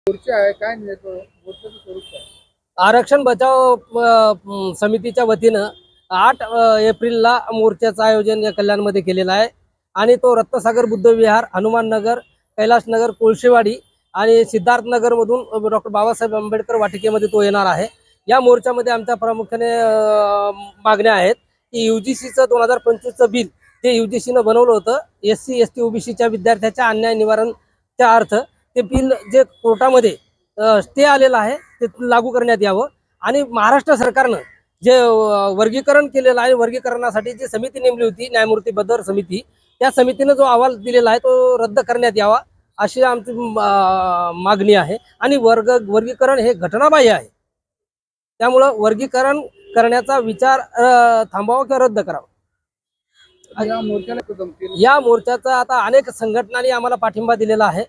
मोर्चा आहे काय मोर्चाचं स्वरूप काय? आरक्षण बचाव समितीच्या वतीनं 8 एप्रिलला मोर्चाचं आयोजन या कल्याणमध्ये केलेलं आहे आणि तो रत्नसागर बुद्ध विहार, हनुमान नगर, कैलास नगर, कोळशेवाडी आणि सिद्धार्थ नगरमधून डॉक्टर बाबासाहेब आंबेडकर वाटिकेमध्ये तो येणार आहे. या मोर्चामध्ये आमच्या प्रामुख्याने मागण्या आहेत की UGCचं 2025चं बिल जे UGCनं बनवलं होतं, SC ST OBCच्या विद्यार्थ्याच्या अन्याय निवारणच्या अर्थ ते बिल जे कोर्टामध्ये स्टे आलेला आहे ते लागू करण्यात यावं आणि महाराष्ट्र सरकारनं जे वर्गीकरण केलेलं आहे, वर्गीकरणासाठी जी समिती नेमली होती न्यायमूर्ती बदर समिती, त्या समितीनं जो अहवाल दिलेला आहे तो रद्द करण्यात यावा अशी आमची मागणी आहे. आणि वर्गीकरण हे घटनाबाह्य आहे, त्यामुळं वर्गीकरण करण्याचा विचार थांबवावा किंवा रद्द करावा. या मोर्चाला जमतील? या मोर्चाचा आता अनेक संघटनांनी आम्हाला पाठिंबा दिलेला आहे.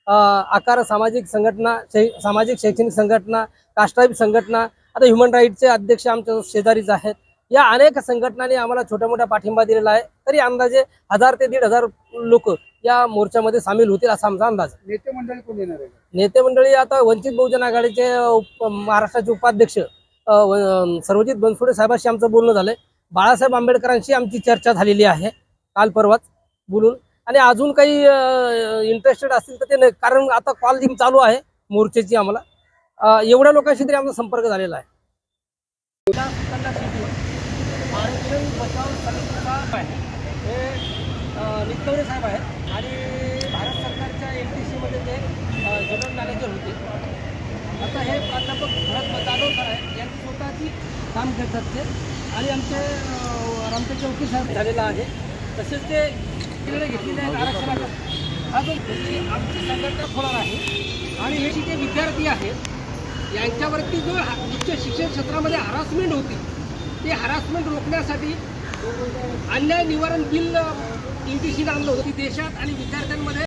आकार सामाजिक संघटना, सामाजिक शैक्षणिक संघटना, कास्ट्राईब संघटना, आता ह्युमन राईटचे अध्यक्ष आमच्या शेजारीच आहेत. या अनेक संघटनांनी आम्हाला छोट्या मोठ्या पाठिंबा दिलेला आहे. तरी अंदाजे 1000 ते 1500 लोक या मोर्चामध्ये सामील होतील असा आमचा अंदाज. नेते मंडळी कोण येणार आहे? नेते मंडळी आता वंचित बहुजन आघाडीचे महाराष्ट्राचे उपाध्यक्ष सर्वजित बनसोडे साहेबांशी आमचं बोलणं झालंय. बाळासाहेब आंबेडकरांशी आमची चर्चा झालेली आहे काल परवाच बोलून. आणि अजून काही इंटरेस्टेड असतील तर ते कारण आता कॉलिंग चालू आहे मोर्चाची. आम्हाला एवढ्या लोकांशी तरी आमचा संपर्क झालेला आहे. आरक्षण बचाव समितीचा हे निकवरे साहेब आहेत आणि भारत सरकारच्या LTCमध्ये ते जनरल मॅनेजर होते. आता हे प्राध्यापक भरत जाधव सर आहेत, यांची स्वतःची काम करतात ते. आणि आमचे रामटे चौकी साहेब झालेला आहे. तसेच ते तिकडे घेतलेले आहेत आरक्षणाचा. अजून आमची संघटना होणार आहे आणि हे जे विद्यार्थी आहेत यांच्यावरती जो उच्च शिक्षण क्षेत्रामध्ये हरासमेंट होती ते हरासमेंट रोखण्यासाठी अन्याय निवारण बिल UGCनं आणलं होतं. देशात आणि विद्यार्थ्यांमध्ये